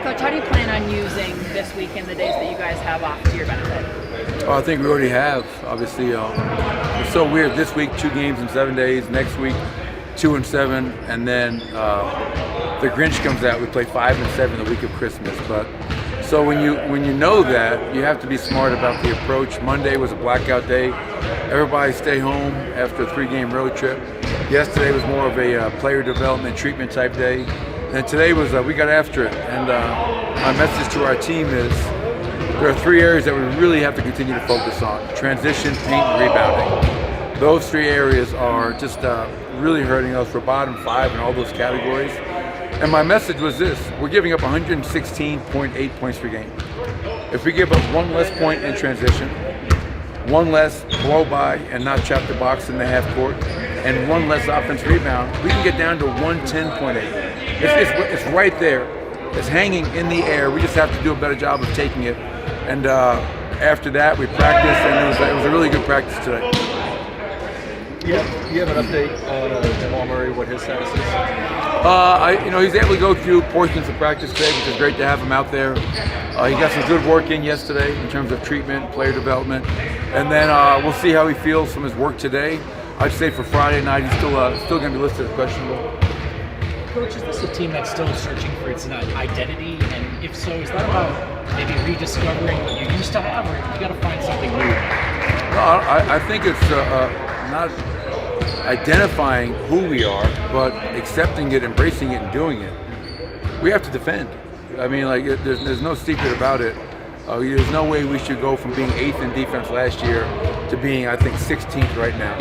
Coach, how do you plan on using this week and the days that you guys have off to your benefit? Well, I think we already have. Obviously, it's so weird. This week, 2 games in 7 days. Next week, 2 and 7, and then the Grinch comes out. We play 5 and 7 the week of Christmas. But so when you know that, you have to be smart about the approach. Monday was a blackout day. Everybody stay home after a 3-game road trip. Yesterday was more of a player development treatment type day. And today was, we got after it. And my message to our team is there are 3 areas that we really have to continue to focus on: transition, paint, and rebounding. Those 3 areas are just really hurting us. We're bottom 5 in all those categories. And my message was this: we're giving up 116.8 points per game. If we give up 1 less point in transition, 1 less blow by and not trap the box in the half court, and 1 less offense rebound, we can get down to 110.8. It's right there. It's hanging in the air. We just have to do a better job of taking it. And after that, we practiced, and it was a really good practice today. You have an update on Jamal Murray, what his status is? He's able to go through portions of practice today, which is great to have him out there. He got some good work in yesterday in terms of treatment, player development, and then we'll see how he feels from his work today. I'd say for Friday night, he's still going to be listed as questionable. Coach, is this a team that's still searching for its identity? And if so, is that about maybe rediscovering what you used to have, or you got to find something new? No, I think it's not identifying who we are, but accepting it, embracing it, and doing it. We have to defend. I mean, there's no secret about it. There's no way we should go from being 8th in defense last year to being, I think, 16th right now.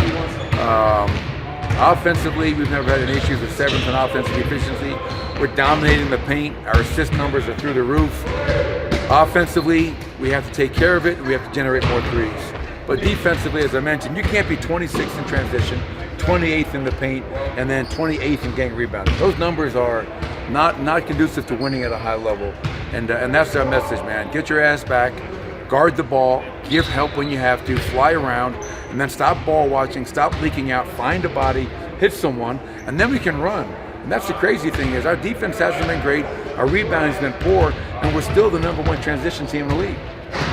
Offensively, we've never had any issues with 7th in offensive efficiency. We're dominating the paint. Our assist numbers are through the roof. Offensively, we have to take care of it. We have to generate more threes. But defensively, as I mentioned, you can't be 26th in transition, 28th in the paint, and then 28th in getting rebounded. Those numbers are not conducive to winning at a high level. And that's our message, man. Get your ass back, guard the ball, give help when you have to, fly around, and then stop ball watching, stop leaking out, find a body, hit someone, and then we can run. And that's the crazy thing is our defense hasn't been great, our rebounding's been poor, and we're still the #1 transition team in the league.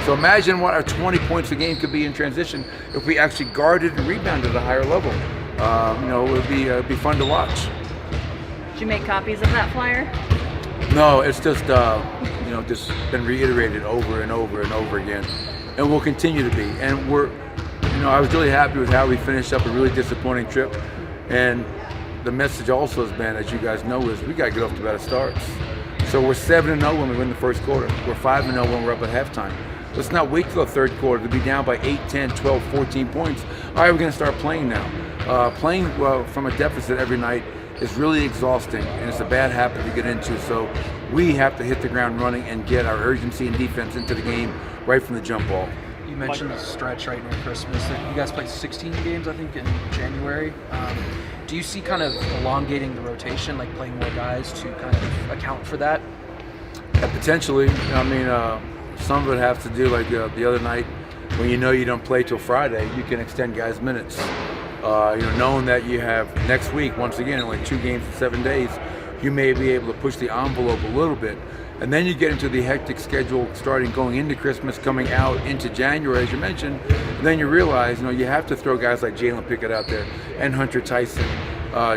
So imagine what our 20 points a game could be in transition if we actually guarded and rebounded at a higher level. It would be fun to watch. Did you make copies of that flyer? No, it's just just been reiterated over and over and over again, and will continue to be. And I was really happy with how we finished up a really disappointing trip. And the message also has been, as you guys know, is we got to get off to better starts. So we're 7-0 when we win the first quarter. We're 5-0 when we're up at halftime. Let's not wait till the third quarter to be down by 8, 10, 12, 14 points. All right, we're going to start playing now. Playing from a deficit every night is really exhausting, and it's a bad habit to get into. So we have to hit the ground running and get our urgency and defense into the game right from the jump ball. You mentioned the stretch right near Christmas. You guys played 16 games, I think, in January. Do you see kind of elongating the rotation, like playing more guys to kind of account for that? Yeah, potentially. I mean, some of it has to do, like the other night, when you don't play till Friday, you can extend guys' minutes. Knowing that you have next week, once again, only 2 games in 7 days, you may be able to push the envelope a little bit. And then you get into the hectic schedule starting going into Christmas, coming out into January, as you mentioned. And then you realize, you have to throw guys like Jalen Pickett out there and Hunter Tyson,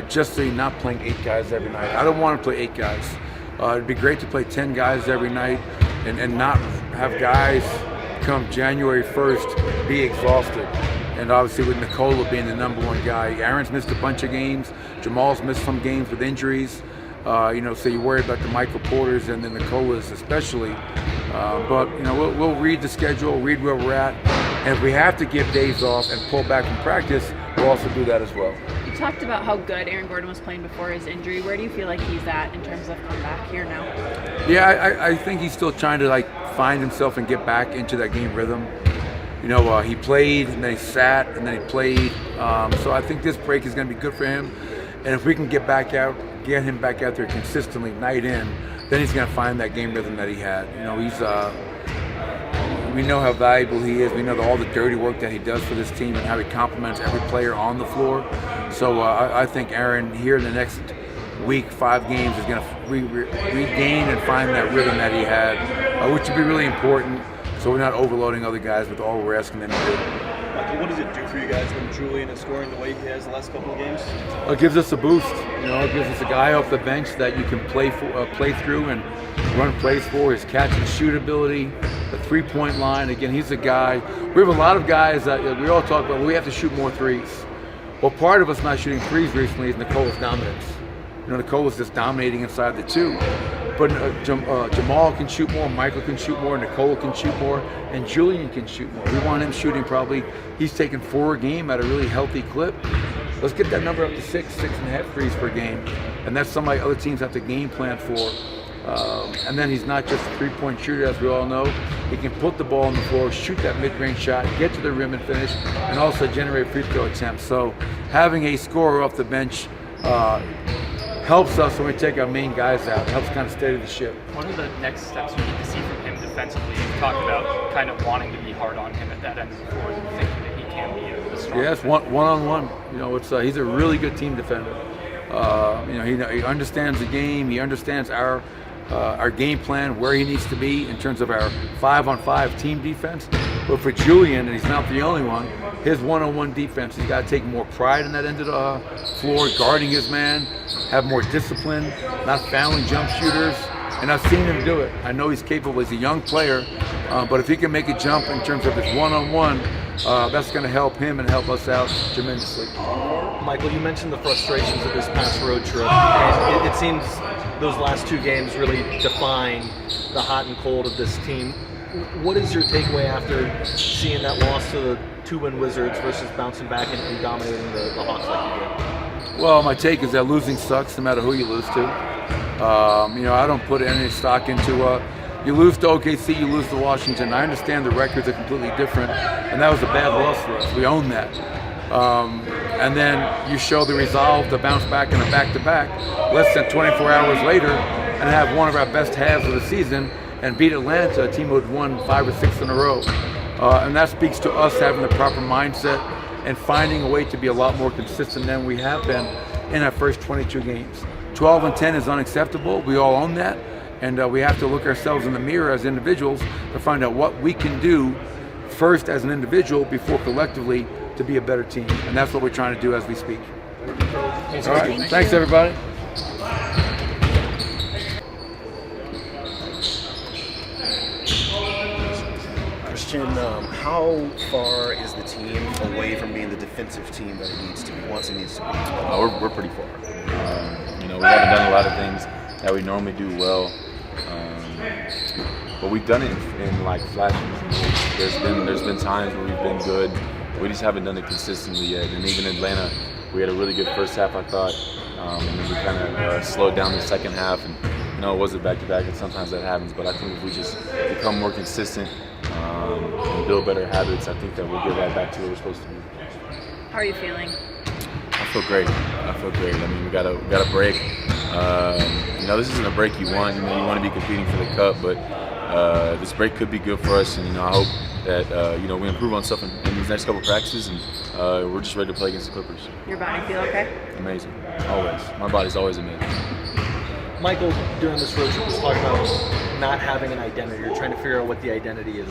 just so you're not playing 8 guys every night. I don't want to play 8 guys. It'd be great to play 10 guys every night and not have guys come January 1st be exhausted. And obviously with Nikola being the #1 guy, Aaron's missed a bunch of games. Jamal's missed some games with injuries. So you worry about the Michael Porters and the Nicolas especially. But we'll read the schedule, read where we're at, and if we have to give days off and pull back from practice, we'll also do that as well. You talked about how good Aaron Gordon was playing before his injury. Where do you feel like he's at in terms of coming back here now? Yeah, I think he's still trying to find himself and get back into that game rhythm. He played, and then he sat, and then he played. So I think this break is going to be good for him. And if we can get him back out there consistently, night in, then he's going to find that game rhythm that he had. We know how valuable he is. We know all the dirty work that he does for this team and how he compliments every player on the floor. So I think Aaron here in the next week, 5 games, is going to regain and find that rhythm that he had, which would be really important. So we're not overloading other guys with all we're asking them to do. Michael, what does it do for you guys when Julian is scoring the way he has the last couple of games? It gives us a boost. It gives us a guy off the bench that you can play through and run plays for. His catch and shoot ability, the 3-point line. Again, he's a guy. We have a lot of guys that we all talk about. We have to shoot more threes. Well, part of us not shooting threes recently is Nicola's dominance. Nicola's just dominating inside the 2. But Jamal can shoot more, Michael can shoot more, Nicola can shoot more, and Julian can shoot more. We want him shooting probably, he's taking 4 a game at a really healthy clip. Let's get that number up to 6.5 threes per game. And that's somebody other teams have to game plan for. And then he's not just a 3-point shooter, as we all know. He can put the ball on the floor, shoot that mid-range shot, get to the rim and finish, and also generate free throw attempts. So having a scorer off the bench helps us when we take our main guys out. It helps kind of steady the ship. What are the next steps we need to see from him defensively? You've talked about kind of wanting to be hard on him at that end of the floor and thinking that he can be a strong Yes, one-on-one. He's a really good team defender. He understands the game. He understands our game plan, where he needs to be in terms of our 5-on-5 team defense. But for Julian, and he's not the only one, his one-on-one defense, he's got to take more pride in that end of the floor, guarding his man, have more discipline, not fouling jump shooters. And I've seen him do it. I know he's capable. He's a young player, but if he can make a jump in terms of his one-on-one, that's going to help him and help us out tremendously. Michael, you mentioned the frustrations of this past road trip, and it seems those last 2 games really define the hot and cold of this team. What is your takeaway after seeing that loss to the 2-win Wizards versus bouncing back and dominating the Hawks like you did? Well, my take is that losing sucks no matter who you lose to. I don't put any stock into you lose to OKC, you lose to Washington. I understand the records are completely different, and that was a bad loss for us. We own that. And then you show the resolve to bounce back in a back-to-back less than 24 hours later and have one of our best halves of the season and beat Atlanta, a team who had won 5 or 6 in a row. And that speaks to us having the proper mindset and finding a way to be a lot more consistent than we have been in our first 22 games. 12-10 is unacceptable. We all own that. And we have to look ourselves in the mirror as individuals to find out what we can do first as an individual before collectively to be a better team. And that's what we're trying to do as we speak. All right. Thanks, everybody. Christian, how far is the team away from being the defensive team that it needs to be once it needs to be? We're pretty far. We haven't done a lot of things that we normally do well, but we've done it in like flashes. There's been times where we've been good. We just haven't done it consistently yet. And even in Atlanta, we had a really good first half, I thought, and then we kind of slowed down the second half. And it wasn't back-to-back, and sometimes that happens. But I think if we just become more consistent and build better habits, I think that we'll get right back to where we're supposed to be. How are you feeling? I feel great. I mean, we got a break. This isn't a break you want. You want to be competing for the cup, but this break could be good for us. And I hope that we improve on stuff in these next couple practices, and we're just ready to play against the Clippers. Your body feel okay? Amazing, always. My body's always amazing. Michael, during this road trip, was talking about not having an identity. You're trying to figure out what the identity is.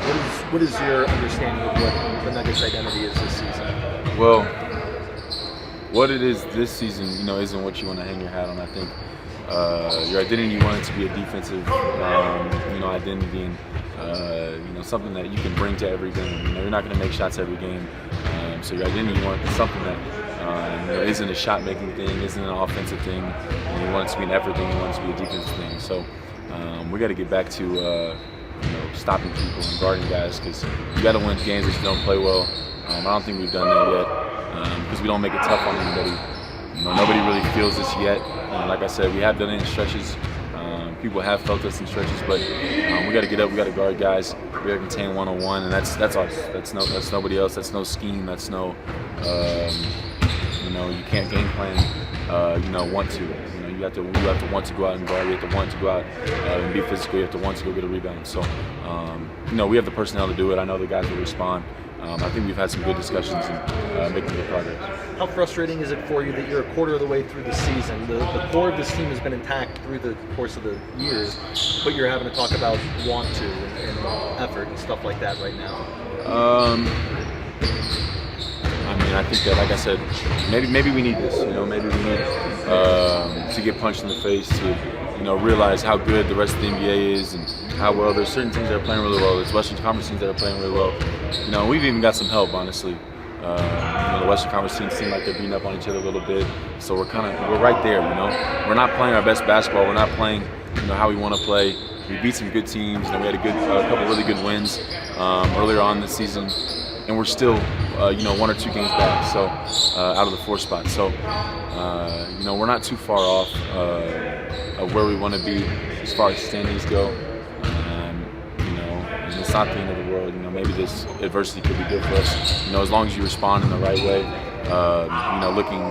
What is your understanding of what the Nuggets' identity is this season? Well, what it is this season, isn't what you want to hang your hat on. I think your identity, you want it to be a defensive, identity, and something that you can bring to every game. You're not going to make shots every game, so your identity, you want something that isn't a shot-making thing, isn't an offensive thing. You want it to be an effort thing. You want it to be a defensive thing. So we got to get back to stopping people and guarding guys, because you got to win games if you don't play well. I don't think we've done that yet, because we don't make it tough on anybody. Nobody really feels this yet. Like I said, we have done it in stretches. People have felt us in stretches, but we got to get up. We got to guard guys. We got to contain one-on-one, and that's us. That's nobody else. That's no scheme. That's no. You can't game plan. Want to. You You have to want to go out and guard. You have to want to go out and be physical. You have to want to go get a rebound. So, we have the personnel to do it. I know the guys will respond. I think we've had some good discussions and making good progress. How frustrating is it for you that you're a quarter of the way through the season? The core of this team has been intact through the course of the years, but you're having to talk about want to and effort and stuff like that right now. I think that, like I said, maybe we need this. Maybe we need to get punched in the face to, realize how good the rest of the NBA is and how well there's certain teams that are playing really well. There's Western Conference teams that are playing really well. We've even got some help, honestly. The Western Conference teams seem like they're beating up on each other a little bit, so we're right there. We're not playing our best basketball. We're not playing, how we want to play. We beat some good teams, and we had a couple really good wins earlier on this season, and we're still, 1 or 2 games back, so out of the 4th spot. So, we're not too far off of where we want to be as far as standings go. And it's not the end of the world. Maybe this adversity could be good for us. As long as you respond in the right way.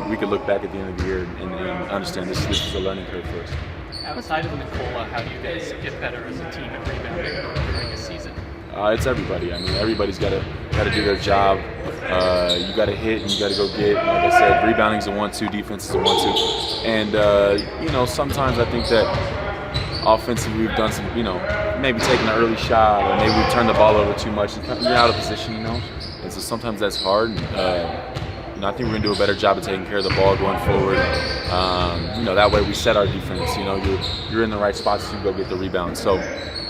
We could look back at the end of the year and understand this is a learning curve for us. Outside of Nicola, how do you guys get better as a team at rebounding during a season? It's everybody. Everybody's got to do their job. You got to hit and you got to go get. Like I said, rebounding's a 1-2, defense is a 1-2. And sometimes I think that offensively we've done some, maybe taking an early shot or maybe we've turned the ball over too much. You're out of position, And so sometimes that's hard. I think we're gonna do a better job of taking care of the ball going forward. That way we set our defense. You're in the right spots to go get the rebound. So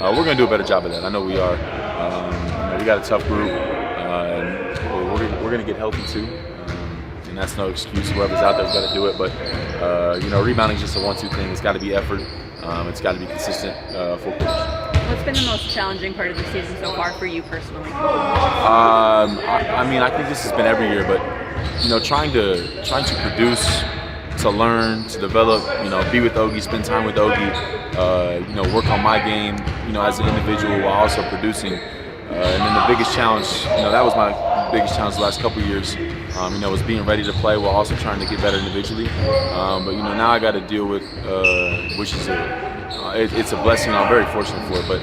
we're gonna do a better job of that. I know we are. We got a tough group. We're gonna get healthy too. And that's no excuse. Whoever's out there's got to do it. But rebounding is just a 1-2 thing. It's got to be effort. It's got to be consistent full quarters. What's been the most challenging part of the season so far for you personally? I think this has been every year, but trying to produce, to learn, to develop, be with Ogie, spend time with Ogie, work on my game, as an individual while also producing. And then the biggest challenge, that was my biggest challenge the last couple of years, was being ready to play while also trying to get better individually. But now I got to deal with, which is it's a blessing. I'm very fortunate for it. But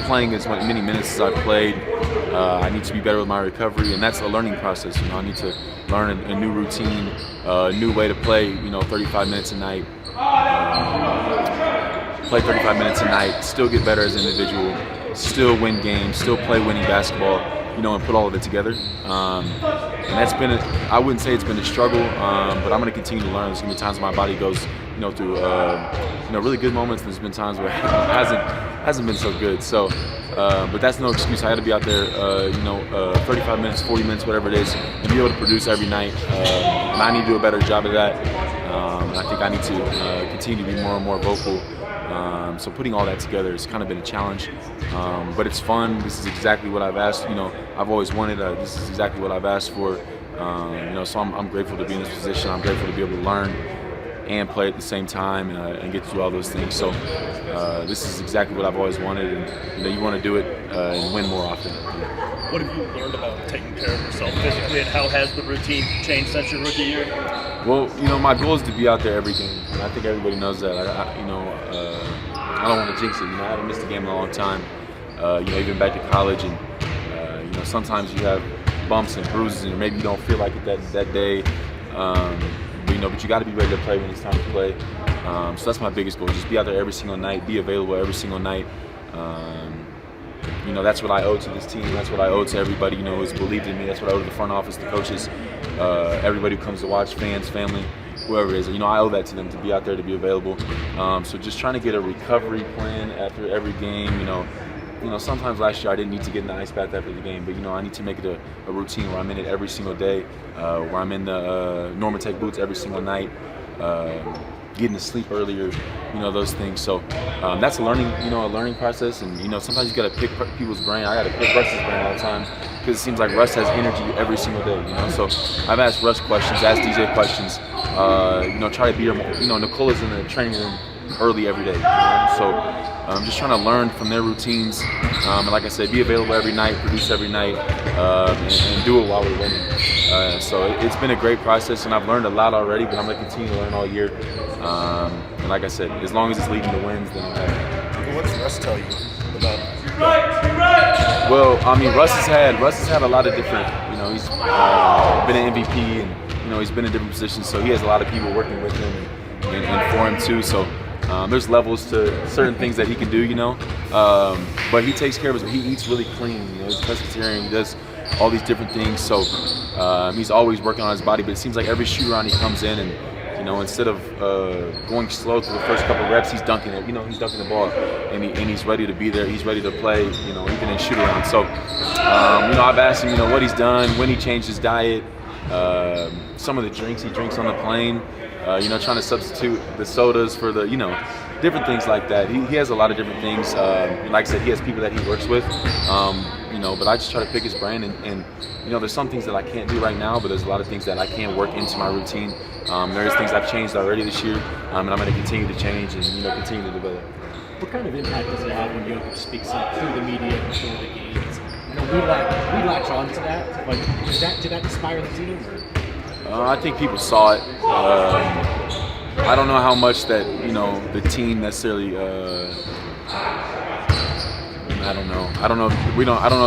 playing as many minutes as I've played, I need to be better with my recovery, and that's a learning process. I need to learn a new routine, a new way to play. 35 minutes a night. Play 35 minutes a night. Still get better as an individual. Still win games. Still play winning basketball. And put all of it together. And that's been I wouldn't say it's been a struggle, but I'm going to continue to learn. There's going to be times my body goes, through really good moments. There's been times where it hasn't been so good. So, but that's no excuse. I got to be out there, 35 minutes, 40 minutes, whatever it is, and be able to produce every night. And I need to do a better job of that. And I think I need to continue to be more and more vocal. So putting all that together has kind of been a challenge, but it's fun. This is exactly what I've asked. I've always wanted. This is exactly what I've asked for. So I'm grateful to be in this position. I'm grateful to be able to learn and play at the same time and get to do all those things. So this is exactly what I've always wanted, and you want to do it and win more often. What have you learned about taking care of yourself physically, and how has the routine changed since your rookie year? Well, my goal is to be out there every game, and I think everybody knows that. I don't want to jinx it. I haven't missed a game in a long time. Even back to college, and sometimes you have bumps and bruises, and maybe you don't feel like it that day. But you got to be ready to play when it's time to play. So that's my biggest goal: just be out there every single night, be available every single night. That's what I owe to this team. That's what I owe to everybody, who's believed in me. That's what I owe to the front office, the coaches, everybody who comes to watch, fans, family, whoever it is. I owe that to them, to be out there, to be available. So just trying to get a recovery plan after every game. Sometimes last year I didn't need to get in the ice bath after the game, but I need to make it a routine where I'm in it every single day, where I'm in the Norma Tech boots every single night, getting to sleep earlier, those things. So that's a learning process, and sometimes you got to pick people's brain. I got to pick Russ's brain all the time because it seems like Russ has energy every single day. So I've asked Russ questions, asked DJ questions. Try to be Nicola's in the training room early every day. So I'm just trying to learn from their routines, and like I said, be available every night, produce every night, and do it while we're winning. So it's been a great process, and I've learned a lot already, but I'm going to continue to learn all year. And like I said, as long as it's leading to wins, then I'm happy. What does Russ tell you about? Well, I mean, Russ has had a lot of different. You know, he's been an MVP, and you know, he's been in different positions, so he has a lot of people working with him and for him too. So there's levels to certain things that he can do, you know. But he takes care of his. He eats really clean. You know, he's pescatarian. He does all these different things. So he's always working on his body. But it seems like every shoot around he comes in and, you know, instead of going slow through the first couple reps, he's dunking it. You know, he's dunking the ball, and he's ready to be there. He's ready to play. You know, even in shoot around. So, you know, I've asked him, you know, what he's done, when he changed his diet, some of the drinks he drinks on the plane. You know, trying to substitute the sodas for the, you know, different things like that. He has a lot of different things. Like I said, he has people that he works with. You know, but I just try to pick his brain, and you know, there's some things that I can't do right now, but there's a lot of things that I can work into my routine. There's things I've changed already this year, and I'm going to continue to change and, you know, continue to develop. What kind of impact does it have when Jokic speaks up through the media before the games? You know, we latch on to that, but did that inspire the team? I think people saw it. I don't know how much that, you know, the team necessarily. I don't know. I don't know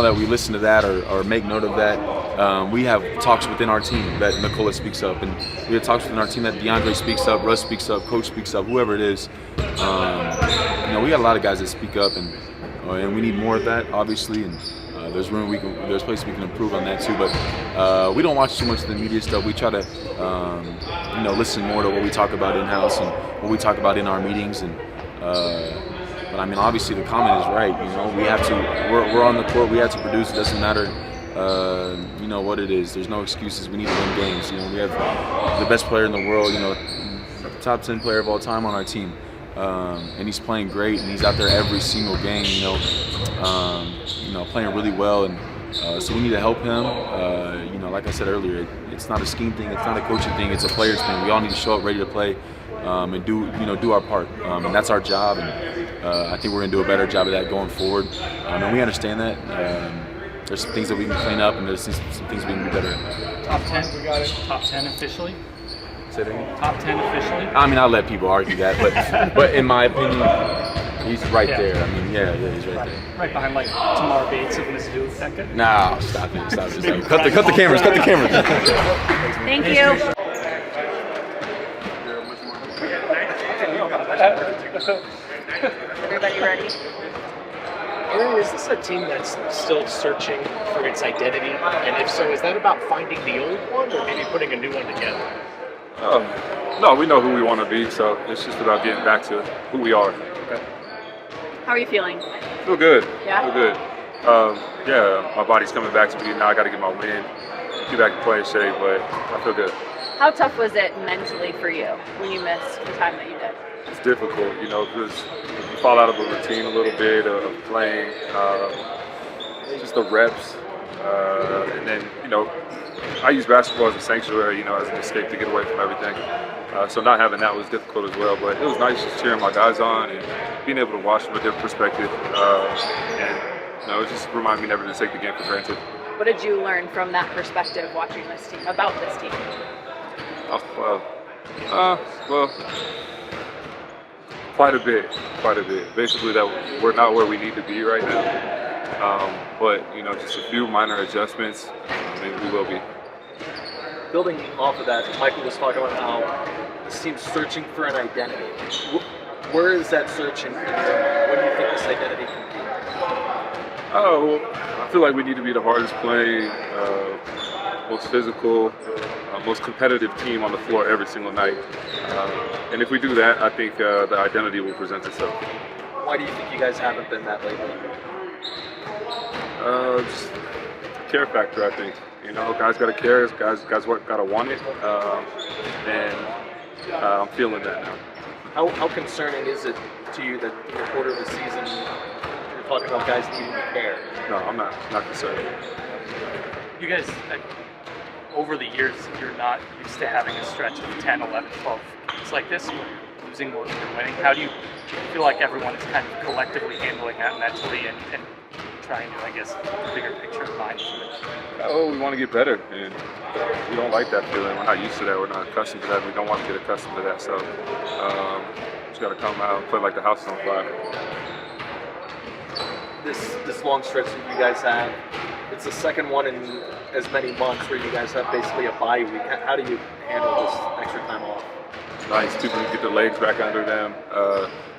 that we listen to that or make note of that. We have talks within our team that Nikola speaks up, and we have talks within our team that DeAndre speaks up, Russ speaks up, Coach speaks up, whoever it is. You know, we got a lot of guys that speak up, and we need more of that, obviously. And there's places we can improve on that too. But we don't watch too much of the media stuff. We try to, you know, listen more to what we talk about in house and what we talk about in our meetings. And but I mean, obviously the comment is right. You know, we have to. We're on the court. We have to produce. It doesn't matter. You know what it is. There's no excuses. We need to win games. You know, we have the best player in the world. You know, top 10 player of all time on our team. And he's playing great, and he's out there every single game, you know, playing really well, and so we need to help him. You know, like I said earlier, it's not a scheme thing, it's not a coaching thing, it's a players thing. We all need to show up ready to play and do our part, and that's our job. And I think we're gonna do a better job of that going forward. And we understand that. There's some things that we can clean up, and there's some things we can do better at. Top 10, we got it. Top 10 officially. Say that again? Top 10 officially. I mean, I'll let people argue that, but in my opinion, he's right there. I mean, yeah, he's right there. Right behind like Tamar Bates of Mizzou. Is that good? No, stop it. Cut the cameras. Thank you. Everybody ready? Aaron, is this a team that's still searching for its identity? And if so, is that about finding the old one or maybe putting a new one together? No, we know who we want to be, so it's just about getting back to who we are. Okay. How are you feeling? Feel good. Yeah? Feel good. Yeah, my body's coming back to me. Now I got to get my win, get back to playing shape, but I feel good. How tough was it mentally for you when you missed the time that you did? It's difficult, you know, because you fall out of a routine a little bit of playing, just the reps, and then, you know, I use basketball as a sanctuary, you know, as an escape to get away from everything. So not having that was difficult as well, but it was nice just cheering my guys on and being able to watch from a different perspective. And, you know, it just reminded me never to take the game for granted. What did you learn from that perspective watching this team, about this team? Well, quite a bit. Basically that we're not where we need to be right now. But, you know, just a few minor adjustments, maybe we will be. Building off of that, Michael was talking about how this team's searching for an identity. Where is that search in your mind? What do you think this identity can be? Oh, well, I feel like we need to be the hardest playing, most physical, most competitive team on the floor every single night. And if we do that, I think the identity will present itself. Why do you think you guys haven't been that lately? Just care factor, I think. You know, guys got to care. Guys got to want it, and I'm feeling that now. How concerning is it to you that in the quarter of the season you're talking about guys needing to care? No, I'm not concerned. You guys, over the years, you're not used to having a stretch of 10, 11, 12 games like this. losing more than you're winning. How do you feel like everyone is kind of collectively handling that mentally and trying to, I guess, the bigger picture in mind? Oh, we want to get better, and we don't like that feeling. We're not used to that. We're not accustomed to that. We don't want to get accustomed to that. So just got to come out and play like the house is on fire. This long stretch that you guys have, it's the second one in as many months where you guys have basically a bye week. How do you handle this extra time off? Nice. People can get their legs back under them.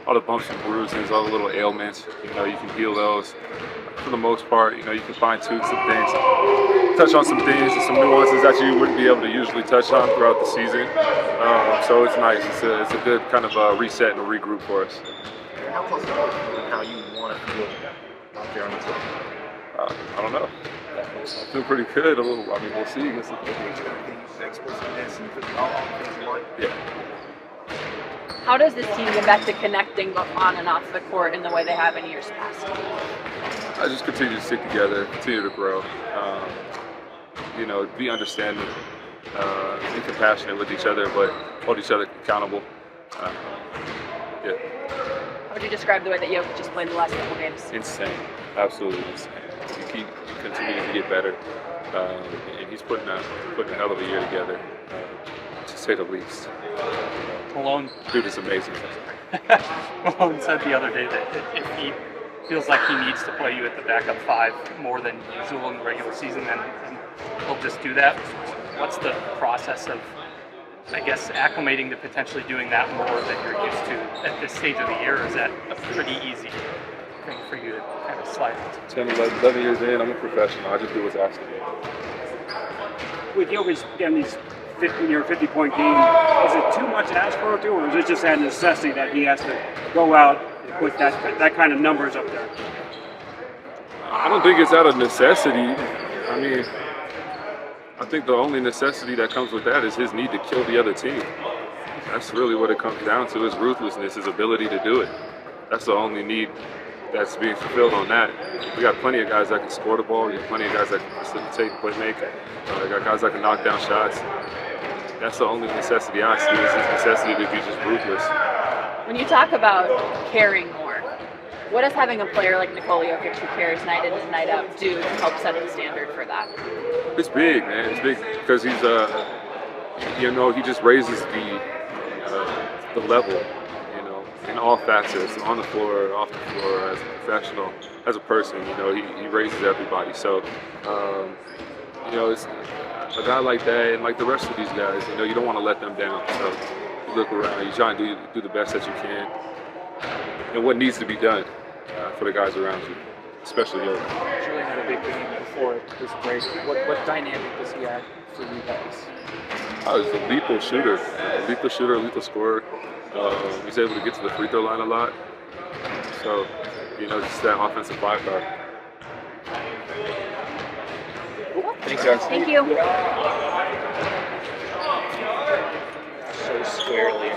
All the bumps and bruises, all the little ailments, you can heal those. For the most part, you can fine tune some things, touch on some things and some nuances that you wouldn't be able to usually touch on throughout the season. So it's nice. It's a good kind of reset and a regroup for us. How close are you and how you want to feel out there on the field? I don't know. I feel pretty good. We'll see. Yeah. How does this team get back to connecting both on and off the court in the way they have in years past? I just continue to stick together, continue to grow, be understanding, be compassionate with each other, but hold each other accountable. Yeah. How would you describe the way that Jokic just played the last couple games? Insane, absolutely insane. He continues to get better, and he's putting a hell of a year together, to say the least. Malone, dude is amazing. Malone said the other day that if he feels like he needs to play you at the backup five more than usual in the regular season, then he'll just do that. What's the process of, I guess, acclimating to potentially doing that more than you're used to at this stage of the year? Is that a pretty easy thing for you to kind of slide into? 10, 11 years in, I'm a professional. I just do what's asked of me. With Jokic getting these 50-point games, is it too much to ask for him to, or is it just that necessity that he has to go out and put that kind of numbers up there? I don't think it's out of necessity. I think the only necessity that comes with that is his need to kill the other team. That's really what it comes down to, his ruthlessness, his ability to do it. That's the only need that's being fulfilled on that. We got plenty of guys that can score the ball. We got plenty of guys that can facilitate, play make. We got guys that can knock down shots. That's the only necessity I see, is his necessity to be just ruthless. When you talk about caring more, what does having a player like Nikola Jokic who cares night in and night out do to help set the standard for that? It's big, man. It's big because he's, he just raises the level, in all facets, on the floor, off the floor, as a professional, as a person. He raises everybody. So, it's a guy like that, and like the rest of these guys, you don't want to let them down. So you look around, you try and do the best that you can, and what needs to be done for the guys around you, especially Jokic. Julian had a big game before this break. What dynamic does he add for you guys? He's a lethal shooter, lethal scorer. He's able to get to the free throw line a lot. So, just that offensive firepower. Thanks, guys. Thank you. So squarely